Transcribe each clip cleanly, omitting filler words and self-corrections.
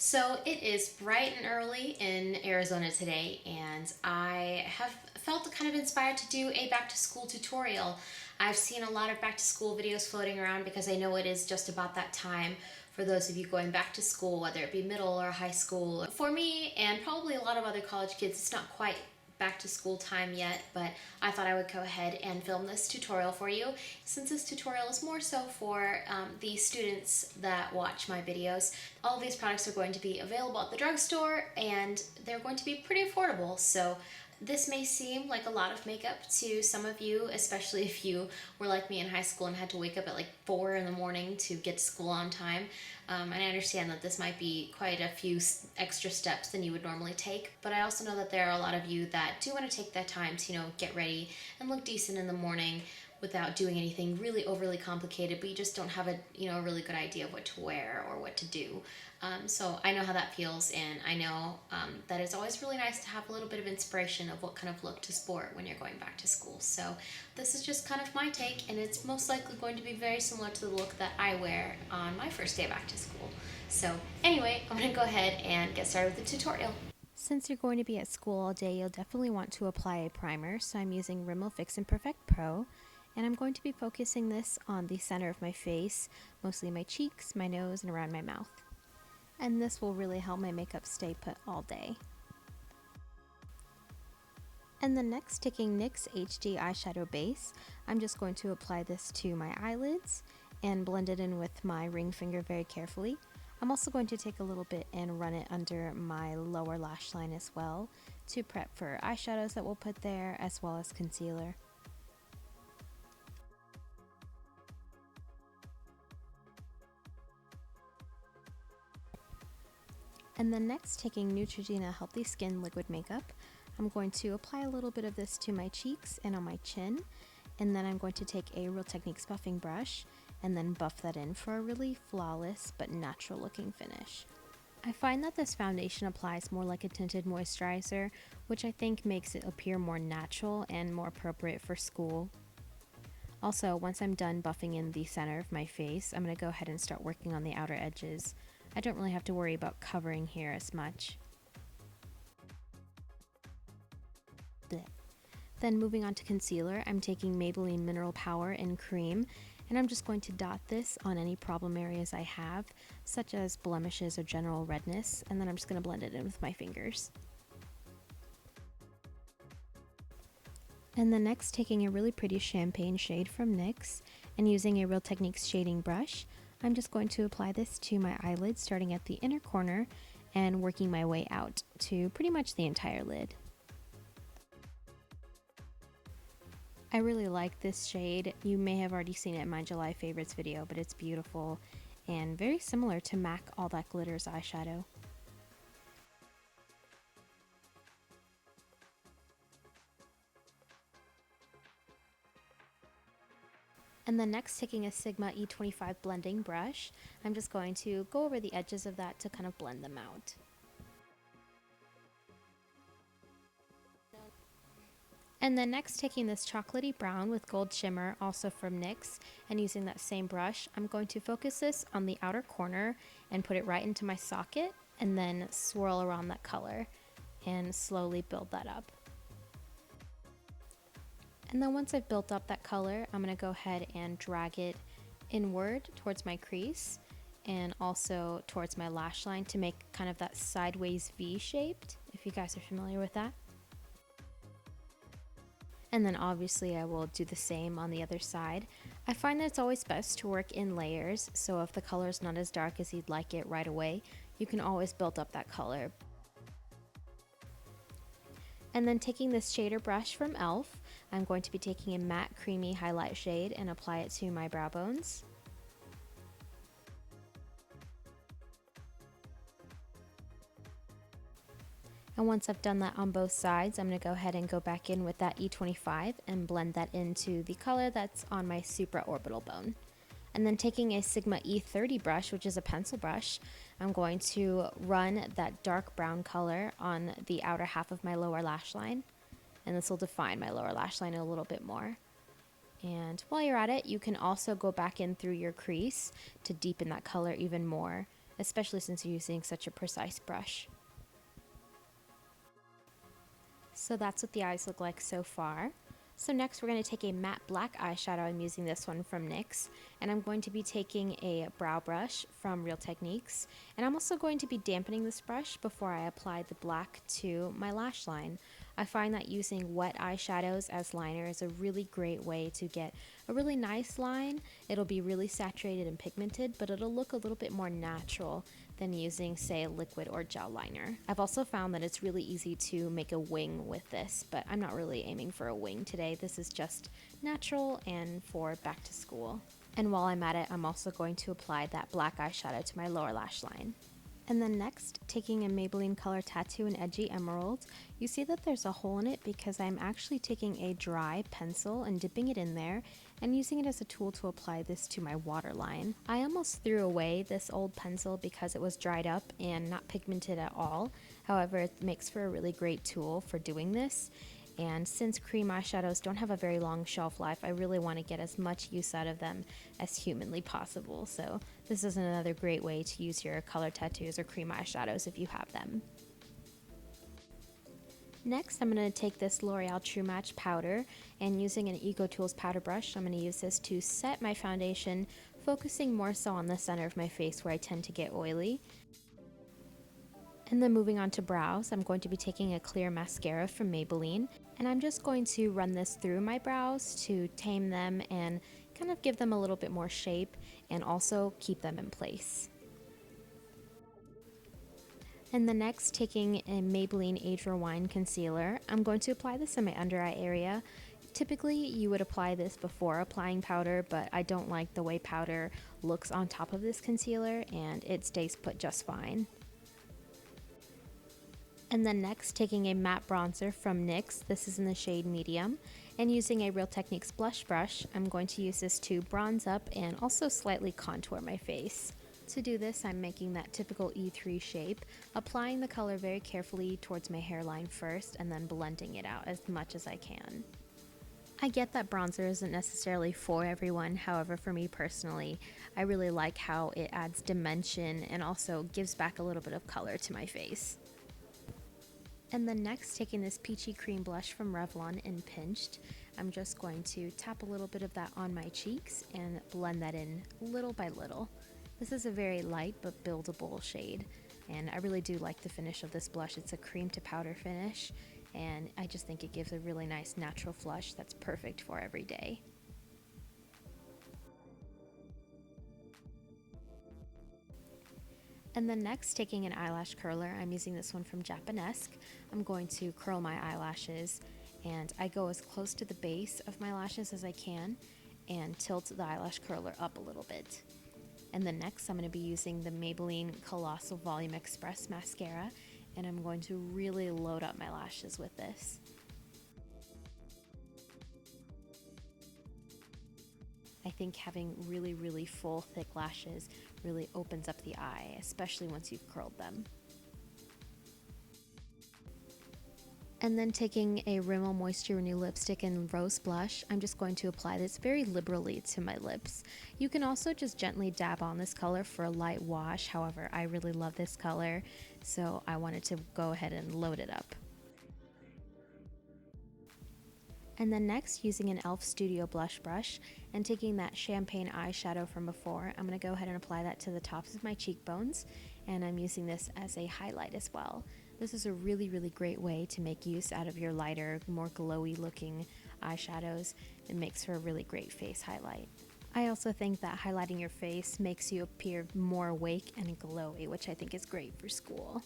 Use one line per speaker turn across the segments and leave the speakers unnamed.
So it is bright and early in Arizona today, and I have felt kind of inspired to do a back to school tutorial. I've seen a lot of back to school videos floating around because I know it is just about that time for those of you going back to school, whether it be middle or high school. For me, and probably a lot of other college kids, it's not quite back to school time yet, but I thought I would go ahead and film this tutorial for you, since this tutorial is more so for the students that watch my videos. All of these products are going to be available at the drugstore, and they're going to be pretty affordable. So this may seem like a lot of makeup to some of you, especially if you were like me in high school and had to wake up at like 4 in the morning to get to school on time. And I understand that this might be quite a few extra steps than you would normally take, but I also know that there are a lot of you that do want to take that time to, get ready and look decent in the morning without doing anything really overly complicated, but you just don't have a really good idea of what to wear or what to do. So I know how that feels, and I know that it's always really nice to have a little bit of inspiration of what kind of look to sport when you're going back to school. So this is just kind of my take, and it's most likely going to be very similar to the look that I wear on my first day back to school. So anyway, I'm going to go ahead and get started with the tutorial. Since you're going to be at school all day, you'll definitely want to apply a primer, so I'm using Rimmel Fix Perfect Pro, and I'm going to be focusing this on the center of my face, mostly my cheeks, my nose, and around my mouth. And this will really help my makeup stay put all day. And then next, taking NYX HD eyeshadow base, I'm just going to apply this to my eyelids and blend it in with my ring finger very carefully. I'm also going to take a little bit and run it under my lower lash line as well to prep for eyeshadows that we'll put there, as well as concealer. And then next, taking Neutrogena Healthy Skin Liquid Makeup, I'm going to apply a little bit of this to my cheeks and on my chin, and then I'm going to take a Real Techniques buffing brush and then buff that in for a really flawless but natural looking finish. I find that this foundation applies more like a tinted moisturizer, which I think makes it appear more natural and more appropriate for school. Also, once I'm done buffing in the center of my face, I'm going to go ahead and start working on the outer edges. I don't really have to worry about covering here as much. Then moving on to concealer, I'm taking Maybelline Mineral Power in Cream, and I'm just going to dot this on any problem areas I have, such as blemishes or general redness, and then I'm just going to blend it in with my fingers. And then next, taking a really pretty champagne shade from NYX and using a Real Techniques shading brush, I'm just going to apply this to my eyelids, starting at the inner corner and working my way out to pretty much the entire lid. I really like this shade. You may have already seen it in my July favorites video, but it's beautiful and very similar to MAC All That Glitters eyeshadow. And then next, taking a Sigma E25 blending brush, I'm just going to go over the edges of that to kind of blend them out. And then next, taking this chocolatey brown with gold shimmer, also from NYX, and using that same brush, I'm going to focus this on the outer corner and put it right into my socket, and then swirl around that color and slowly build that up. And then once I've built up that color, I'm going to go ahead and drag it inward towards my crease and also towards my lash line to make kind of that sideways V shaped, if you guys are familiar with that. And then obviously I will do the same on the other side. I find that it's always best to work in layers, so if the color is not as dark as you'd like it right away, you can always build up that color. And then taking this shader brush from e.l.f., I'm going to be taking a matte creamy highlight shade and apply it to my brow bones. And once I've done that on both sides, I'm going to go ahead and go back in with that E25 and blend that into the color that's on my supraorbital bone. And then taking a Sigma E30 brush, which is a pencil brush, I'm going to run that dark brown color on the outer half of my lower lash line. And this will define my lower lash line a little bit more. And while you're at it, you can also go back in through your crease to deepen that color even more.
especially since you're using such a precise brush. So that's what the eyes look like so far. So next we're going to take a matte black eyeshadow. I'm using this one from NYX, and I'm going to be taking a brow brush from Real Techniques, and I'm also going to be dampening this brush before I apply the black to my lash line. I find that using wet eyeshadows as liner is a really great way to get a really nice line. It'll be really saturated and pigmented, but it'll look a little bit more natural than using, say, a liquid or gel liner. I've also found that it's really easy to make a wing with this, but I'm not really aiming for a wing today. This is just natural and for back to school. And while I'm at it, I'm also going to apply that black eyeshadow to my lower lash line. And then next, taking a Maybelline Color Tattoo in Edgy Emerald, you see that there's a hole in it because I'm actually taking a dry pencil and dipping it in there and using it as a tool to apply this to my waterline. I almost threw away this old pencil because it was dried up and not pigmented at all. However, it makes for a really great tool for doing this. And since cream eyeshadows don't have a very long shelf life, I really want to get as much use out of them as humanly possible. So this is another great way to use your color tattoos or cream eyeshadows if you have them. Next, I'm going to take this L'Oreal True Match powder, and using an EcoTools powder brush, I'm going to use this to set my foundation, focusing more so on the center of my face where I tend to get oily. And then moving on to brows, I'm going to be taking a clear mascara from Maybelline, and I'm just going to run this through my brows to tame them and kind of give them a little bit more shape and also keep them in place. And the next, taking a Maybelline Age Rewind concealer, I'm going to apply this in my under eye area. Typically, you would apply this before applying powder, but I don't like the way powder looks on top of this concealer, and it stays put just fine. And then next, taking a matte bronzer from NYX, this is in the shade Medium, and using a Real Techniques blush brush, I'm going to use this to bronze up and also slightly contour my face. To do this, I'm making that typical E3 shape, applying the color very carefully towards my hairline first, and then blending it out as much as I can. I get that bronzer isn't necessarily for everyone, however, for me personally, I really like how it adds dimension and also gives back a little bit of color to my face. And then next, taking this peachy cream blush from Revlon in Pinched, I'm just going to tap a little bit of that on my cheeks and blend that in little by little. This is a very light but buildable shade, and I really do like the finish of this blush. It's a cream to powder finish, and I just think it gives a really nice natural flush that's perfect for every day. And then next, taking an eyelash curler, I'm using this one from Japanesque. I'm going to curl my eyelashes, and I go as close to the base of my lashes as I can and tilt the eyelash curler up a little bit. And then next, I'm going to be using the Maybelline Colossal Volume Express Mascara, and I'm going to really load up my lashes with this. I think having really full, thick lashes really opens up the eye, especially once you've curled them. And then taking a Rimmel Moisture Renew Lipstick in Rose Blush, I'm just going to apply this very liberally to my lips. You can also just gently dab on this color for a light wash, however, I really love this color, so I wanted to go ahead and load it up. And then next, using an e.l.f. Studio Blush Brush and taking that champagne eyeshadow from before, I'm going to go ahead and apply that to the tops of my cheekbones, and I'm using this as a highlight as well. This is a really great way to make use out of your lighter, more glowy looking eyeshadows. It makes for a really great face highlight. I also think that highlighting your face makes you appear more awake and glowy, which I think is great for school.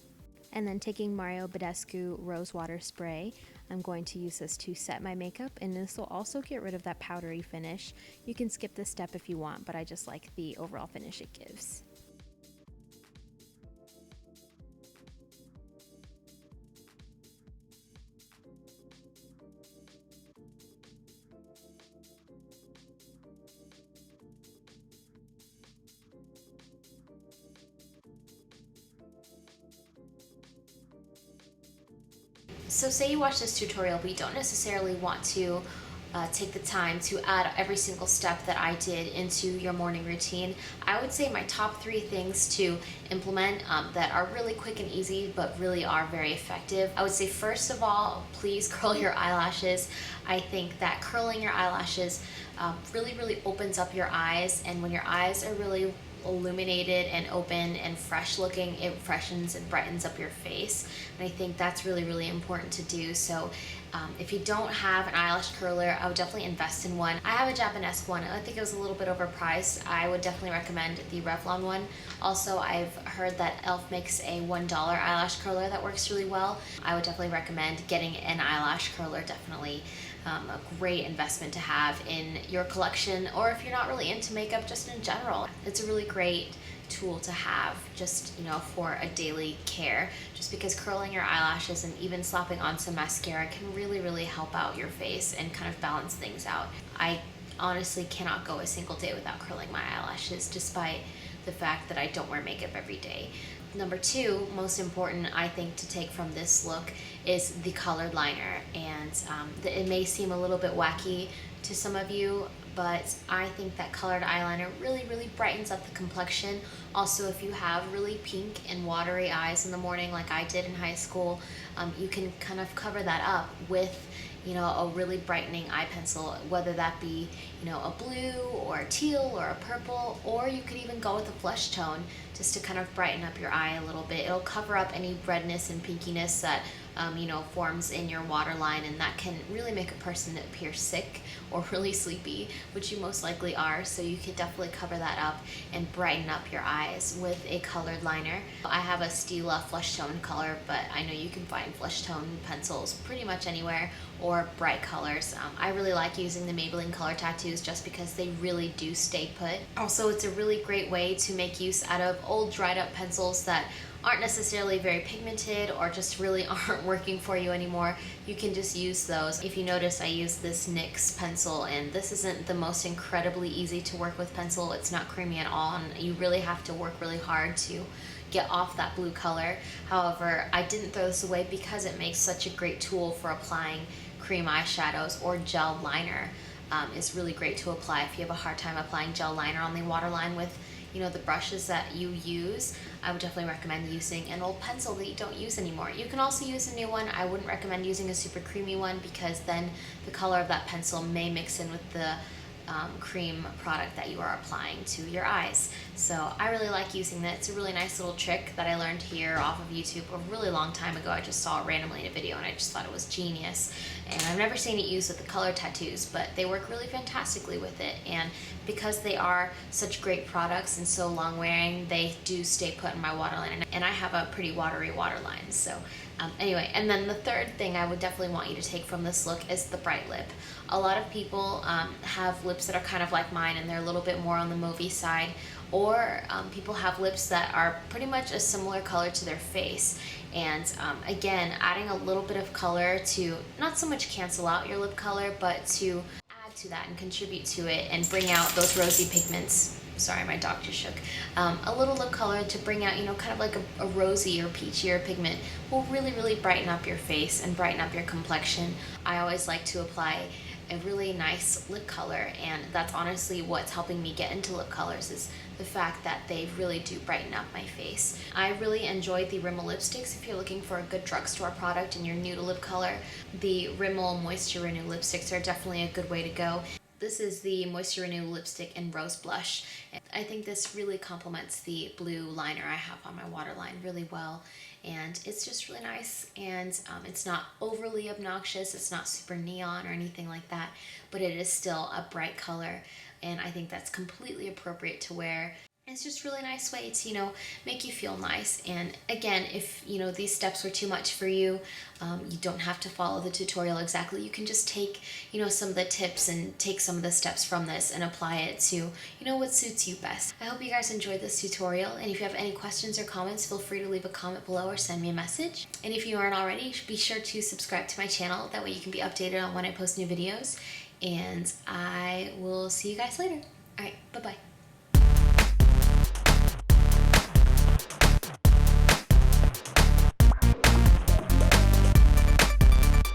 And then taking Mario Badescu Rosewater Spray, I'm going to use this to set my makeup, and this will also get rid of that powdery finish. You can skip this step if you want, but I just like the overall finish it gives.
So say you watch this tutorial but you don't necessarily want to take the time to add every single step that I did into your morning routine. I would say my top 3 things to implement that are really quick and easy but really are very effective. I would say first of all, please curl your eyelashes. I think that curling your eyelashes really opens up your eyes, and when your eyes are really illuminated and open and fresh looking, it freshens and brightens up your face, and I think that's really important to do. So if you don't have an eyelash curler, I would definitely invest in one. I have a Japanese one. I think it was a little bit overpriced. I would definitely recommend the Revlon one. Also, I've heard that e.l.f. makes a $1 eyelash curler that works really well. I would definitely recommend getting an eyelash curler. Definitely a great investment to have in your collection, or if you're not really into makeup, just in general. It's a really great tool to have, just for a daily care, just because curling your eyelashes and even slapping on some mascara can really help out your face and kind of balance things out. I honestly cannot go a single day without curling my eyelashes, despite the fact that I don't wear makeup every day. Number 2, most important I think to take from this look, is the colored liner. And it may seem a little bit wacky to some of you, but I think that colored eyeliner really brightens up the complexion. Also, if you have really pink and watery eyes in the morning like I did in high school, you can kind of cover that up with a really brightening eye pencil, whether that be a blue or a teal or a purple, or you could even go with a flesh tone just to kind of brighten up your eye a little bit. It'll cover up any redness and pinkiness that forms in your waterline, and that can really make a person appear sick or really sleepy, which you most likely are. So you could definitely cover that up and brighten up your eyes with a colored liner. I have a Stila flesh tone color, but I know you can find flesh tone pencils pretty much anywhere, or bright colors. I really like using the Maybelline color tattoos just because they really do stay put. Also, it's a really great way to make use out of old dried up pencils that aren't necessarily very pigmented or just really aren't working for you anymore. You can just use those. If you notice, I use this NYX pencil, and this isn't the most incredibly easy to work with pencil. It's not creamy at all, and you really have to work really hard to get off that blue color. However, I didn't throw this away because it makes such a great tool for applying cream eyeshadows, or gel liner is really great to apply if you have a hard time applying gel liner on the waterline with the brushes that you use. I would definitely recommend using an old pencil that you don't use anymore. You can also use a new one. I wouldn't recommend using a super creamy one, because then the color of that pencil may mix in with the cream product that you are applying to your eyes. So I really like using that. It's a really nice little trick that I learned here off of YouTube a really long time ago. I just saw it randomly in a video and I just thought it was genius. And I've never seen it used with the color tattoos, but they work really fantastically with it. And because they are such great products and so long wearing, they do stay put in my waterline. And I have a pretty watery waterline. So anyway, and then the third thing I would definitely want you to take from this look is the bright lip. A lot of people have lips that are kind of like mine, and they're a little bit more on the mauvey side, or people have lips that are pretty much a similar color to their face. And again, adding a little bit of color to not so much cancel out your lip color, but to add to that and contribute to it and bring out those rosy pigments. Sorry, my dog just shook. A little lip color to bring out, kind of like a rosy or peachier pigment will really brighten up your face and brighten up your complexion. I always like to apply a really nice lip color, and that's honestly what's helping me get into lip colors, is the fact that they really do brighten up my face. I really enjoyed the Rimmel lipsticks. If you're looking for a good drugstore product and you're new to lip color, the Rimmel Moisture Renew lipsticks are definitely a good way to go. This is the Moisture Renew lipstick in Rose Blush. I think this really complements the blue liner I have on my waterline really well. And it's just really nice, and it's not overly obnoxious. It's not super neon or anything like that, but it is still a bright color, and I think that's completely appropriate to wear. It's just a really nice way to, make you feel nice. And again, if, these steps were too much for you, you don't have to follow the tutorial exactly. You can just take, some of the tips and take some of the steps from this and apply it to, what suits you best. I hope you guys enjoyed this tutorial. And if you have any questions or comments, feel free to leave a comment below or send me a message. And if you aren't already, be sure to subscribe to my channel. That way you can be updated on when I post new videos. And I will see you guys later. All right, bye-bye.